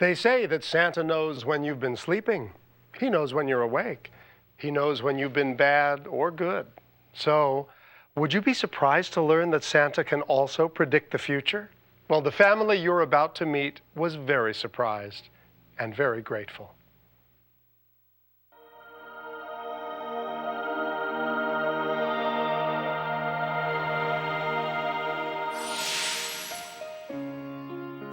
They say that Santa knows when you've been sleeping. He knows when you're awake. He knows when you've been bad or good. So, would you be surprised to learn that Santa can also predict the future? Well, the family you're about to meet was very surprised and very grateful.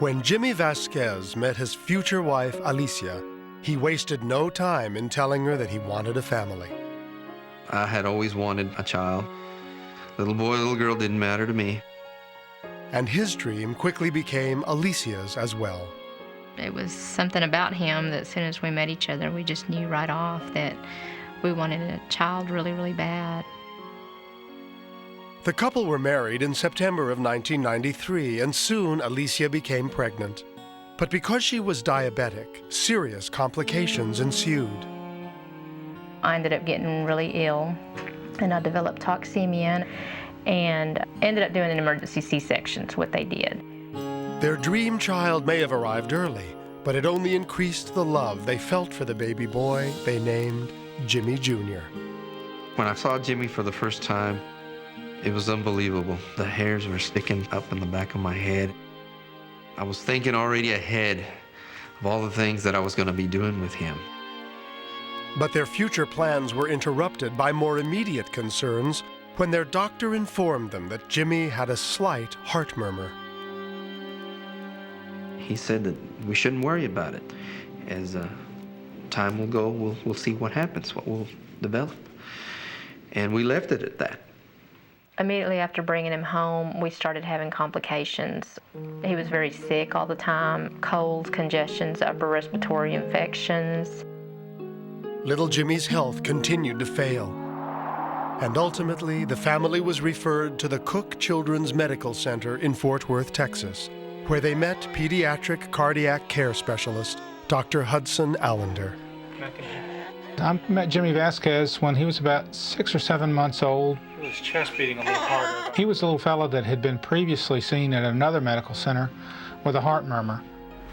When Jimmy Vasquez met his future wife, Alicia, he wasted no time in telling her that he wanted a family. I had always wanted a child. Little boy, little girl didn't matter to me. And his dream quickly became Alicia's as well. It was something about him that as soon as we met each other, we just knew right off that we wanted a child really, really bad. The couple were married in September of 1993, and soon Alicia became pregnant. But because she was diabetic, serious complications ensued. I ended up getting really ill, and I developed toxemia, and ended up doing an emergency C-section, is what they did. Their dream child may have arrived early, but it only increased the love they felt for the baby boy they named Jimmy Jr. When I saw Jimmy for the first time, it was unbelievable. The hairs were sticking up in the back of my head. I was thinking already ahead of all the things that I was going to be doing with him. But their future plans were interrupted by more immediate concerns when their doctor informed them that Jimmy had a slight heart murmur. He said that we shouldn't worry about it. As time will go, we'll see what happens, what will develop. And we left it at that. Immediately after bringing him home, we started having complications. He was very sick all the time, colds, congestions, upper respiratory infections. Little Jimmy's health continued to fail. And ultimately, the family was referred to the Cook Children's Medical Center in Fort Worth, Texas, where they met pediatric cardiac care specialist, Dr. Hudson Allender. I met Jimmy Vasquez when he was about 6 or 7 months old. His chest beating a little harder. He was a little fellow that had been previously seen at another medical center with a heart murmur.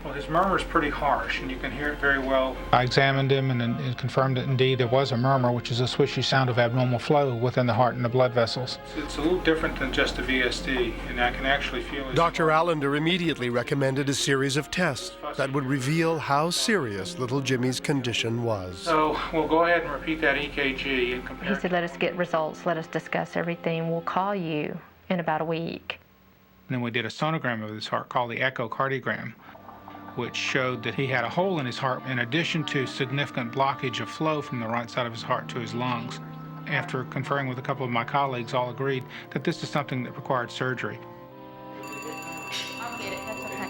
Well, his murmur is pretty harsh, and you can hear it very well. I examined him, and it confirmed that indeed there was a murmur, which is a swishy sound of abnormal flow within the heart and the blood vessels. It's a little different than just a VSD, and I can actually feel it. Dr. Allender immediately recommended a series of tests that would reveal how serious little Jimmy's condition was. So we'll go ahead and repeat that EKG and compare. He said, let us get results, let us discuss everything. We'll call you in about a week. And then we did a sonogram of his heart called the echocardiogram, which showed that he had a hole in his heart in addition to significant blockage of flow from the right side of his heart to his lungs. After conferring with a couple of my colleagues, all agreed that this is something that required surgery. I'll get it, that's okay.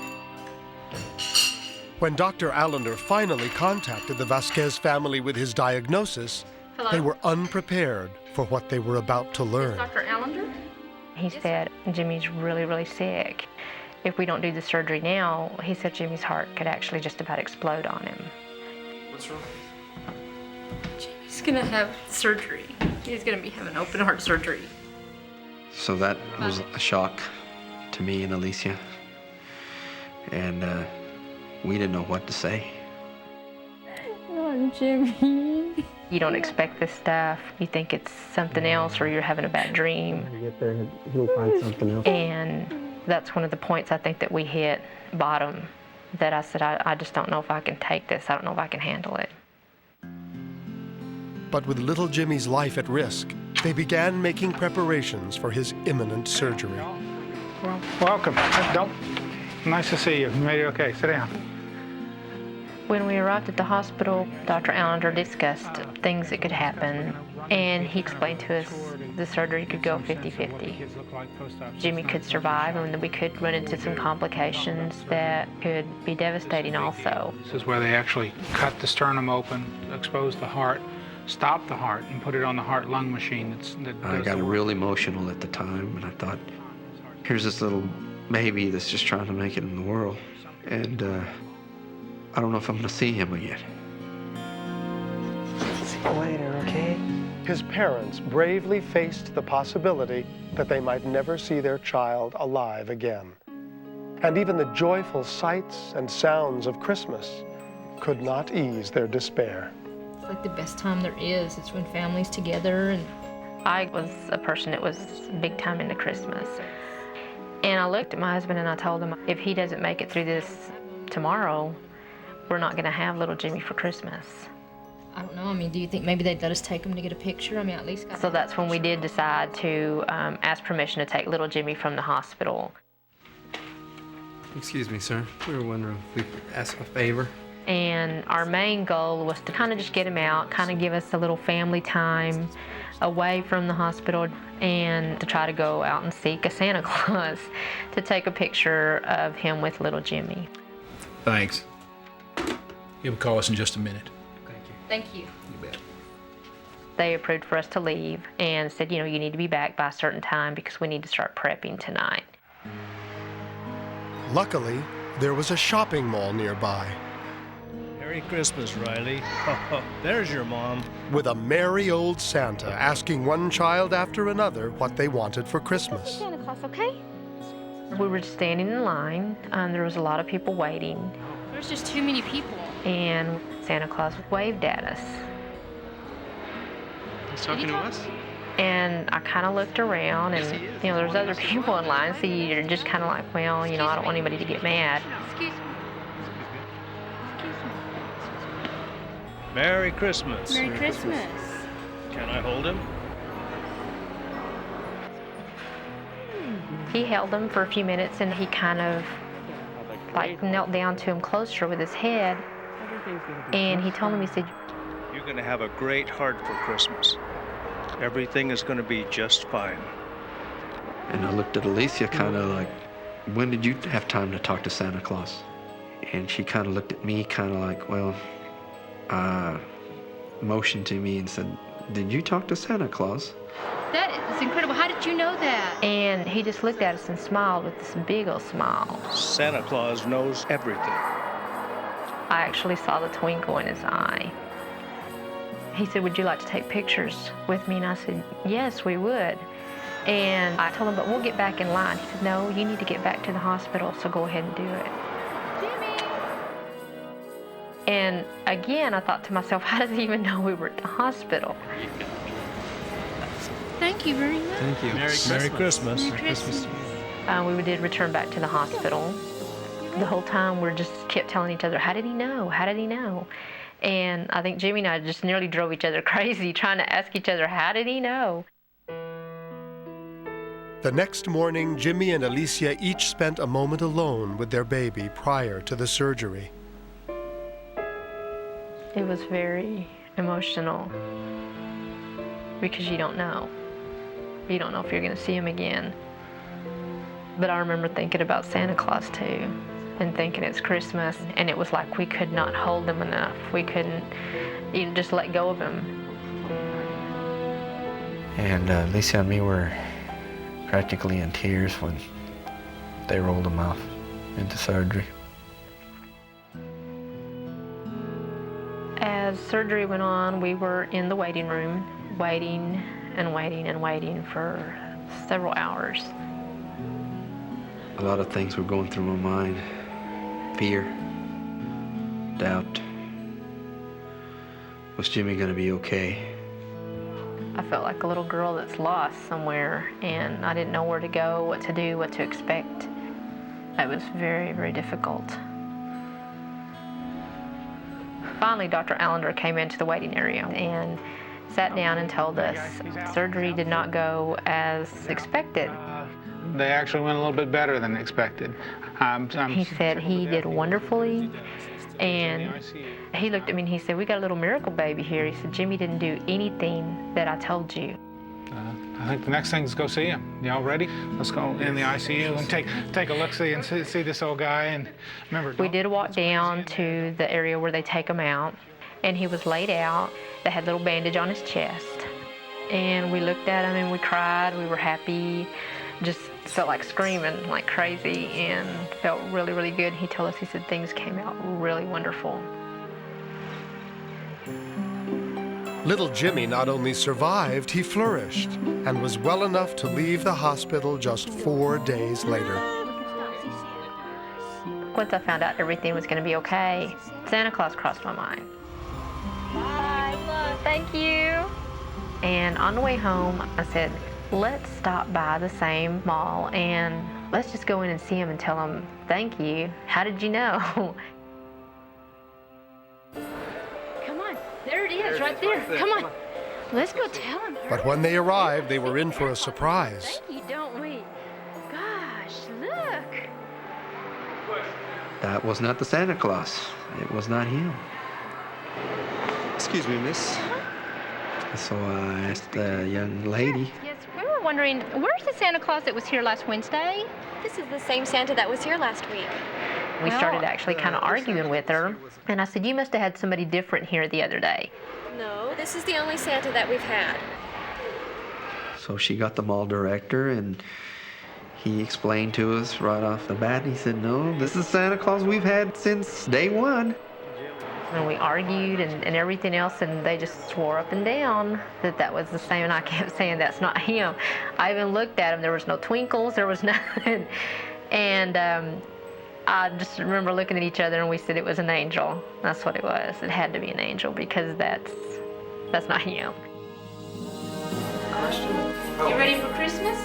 When Dr. Allender finally contacted the Vasquez family with his diagnosis, Hello? they were unprepared for what they were about to learn. Dr. Allender? He said, Jimmy's really, really sick. If we don't do the surgery now, he said Jimmy's heart could actually just about explode on him. What's wrong? Jimmy's gonna have surgery. He's gonna be having open heart surgery. So that was a shock to me and Alicia. And we didn't know what to say. Oh, Jimmy. You don't expect this stuff. You think it's something else or you're having a bad dream. You get there, he'll find something else. And that's one of the points I think that we hit bottom, that I said, I just don't know if I can take this. I don't know if I can handle it. But with little Jimmy's life at risk, they began making preparations for his imminent surgery. Well, welcome. Nice to see you. You made it okay. Sit down. When we arrived at the hospital, Dr. Allender discussed things that could happen, and he explained to us the surgery could go 50-50. Jimmy could survive, and we could run into some complications that could be devastating also. This is where they actually cut the sternum open, expose the heart, stop the heart, and put it on the heart-lung machine. I got real emotional at the time, and I thought, here's this little baby that's just trying to make it in the world, and I don't know if I'm going to see him again. See you later, okay? His parents bravely faced the possibility that they might never see their child alive again. And even the joyful sights and sounds of Christmas could not ease their despair. It's like the best time there is. It's when family's together. And I was a person that was big time into Christmas. And I looked at my husband and I told him, if he doesn't make it through this tomorrow, we're not going to have little Jimmy for Christmas. I don't know. I mean, do you think maybe they'd let us take him to get a picture? I mean, at least. So that's when we did decide to ask permission to take little Jimmy from the hospital. Excuse me, sir. We were wondering if we could ask a favor. And our main goal was to kind of just get him out, kind of give us a little family time away from the hospital, and to try to go out and seek a Santa Claus to take a picture of him with little Jimmy. Thanks. He'll call us in just a minute. Thank you. You bet. They approved for us to leave and said, you know, you need to be back by a certain time because we need to start prepping tonight. Luckily, there was a shopping mall nearby Merry Christmas, Riley. There's your mom. with a merry old Santa asking one child after another what they wanted for Christmas. Santa Claus, okay? We were standing in line. There was a lot of people waiting, There's just too many people. and Santa Claus waved at us. He's talking to us? And I kind of looked around, and you know, there's other people in line, so you're just kind of like, well, you know, I don't want anybody to get mad. Excuse me. Merry Christmas. Merry Christmas. Can I hold him? He held him for a few minutes, and he kind of like knelt down to him closer with his head, and he told him, he said, You're going to have a great heart for Christmas. Everything is going to be just fine. And I looked at Alicia kind of like, when did you have time to talk to Santa Claus? And she kind of looked at me kind of like, well, motioned to me and said, did you talk to Santa Claus? That is incredible. How did you know that? and he just looked at us and smiled with this big old smile. Santa Claus knows everything. I actually saw the twinkle in his eye. He said, would you like to take pictures with me? And I said, yes, we would. And I told him, but we'll get back in line. He said, no, you need to get back to the hospital, so go ahead and do it. Jimmy! And again, I thought to myself, how does he even know we were at the hospital? Thank you very much. Thank you. Merry Christmas. Merry Christmas. We did return back to the hospital. The whole time we just kept telling each other, how did he know? How did he know? And I think Jimmy and I just nearly drove each other crazy trying to ask each other, how did he know? The next morning, Jimmy and Alicia each spent a moment alone with their baby prior to the surgery. It was very emotional because you don't know. You don't know if you're going to see him again. But I remember thinking about Santa Claus too, and thinking it's Christmas, and it was like we could not hold him enough. We couldn't even just let go of him. And Alicia and me were practically in tears when they rolled him off into surgery. As surgery went on, we were in the waiting room, waiting and waiting and waiting for several hours. A lot of things were going through my mind. Fear, doubt. Was Jimmy gonna be okay? I felt like a little girl that's lost somewhere, and I didn't know where to go, what to do, what to expect. It was very, very difficult. Finally, Dr. Allender came into the waiting area and sat down and told us surgery did not go as expected. They actually went a little bit better than expected. He said he did wonderfully, and he looked at me and he said, we got a little miracle baby here. He said, Jimmy didn't do anything that I told you. I think the next thing is go see him. Y'all ready? Let's go in the ICU and take a look-see and see this old guy. And remember, We did walk down to the area where they take him out, and he was laid out. They had a little bandage on his chest. And we looked at him and we cried. We were happy. Just felt like screaming like crazy and felt really, really good. He told us, he said, things came out really wonderful. Little Jimmy not only survived, he flourished and was well enough to leave the hospital just 4 days later. once I found out everything was going to be okay, Santa Claus crossed my mind. Bye, love. Thank you. And on the way home, I said, let's stop by the same mall and let's just go in and see him and tell him, thank you. How did you know? Come on. There it is, right there. Come on. Let's go tell him. But when they arrived, they were in for a surprise. Thank you, don't we? Gosh, look. That was not the Santa Claus. It was not him. Excuse me, miss. So I asked the young lady. Yes, we were wondering, where's the Santa Claus that was here last Wednesday? This is the same Santa that was here last week. We started actually kind of arguing with her. And I said, you must have had somebody different here the other day. No, this is the only Santa that we've had. So she got the mall director, and he explained to us right off the bat. He said, no, this is Santa Claus we've had since day one. And we argued and everything else, and they just swore up and down that that was the same. And I kept saying, that's not him. I even looked at him. There was no twinkles. There was nothing. And I just remember looking at each other, and we said it was an angel. That's what it was. It had to be an angel, because that's not him. You ready for Christmas?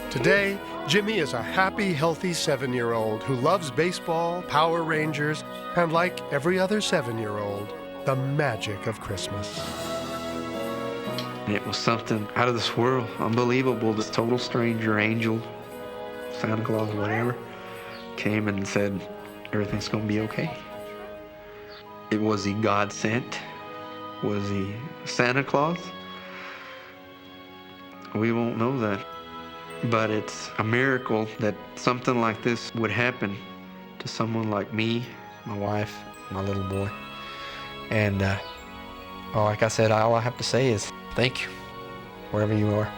Today, Jimmy is a happy, healthy 7-year-old who loves baseball, Power Rangers, and like every other 7-year-old, the magic of Christmas. It was something out of this world, unbelievable. This total stranger, angel, Santa Claus, whatever, came and said, everything's gonna be okay. Was he God sent? Was he Santa Claus? We won't know that. But it's a miracle that something like this would happen to someone like me, my wife, my little boy. And like I said, all I have to say is thank you, wherever you are.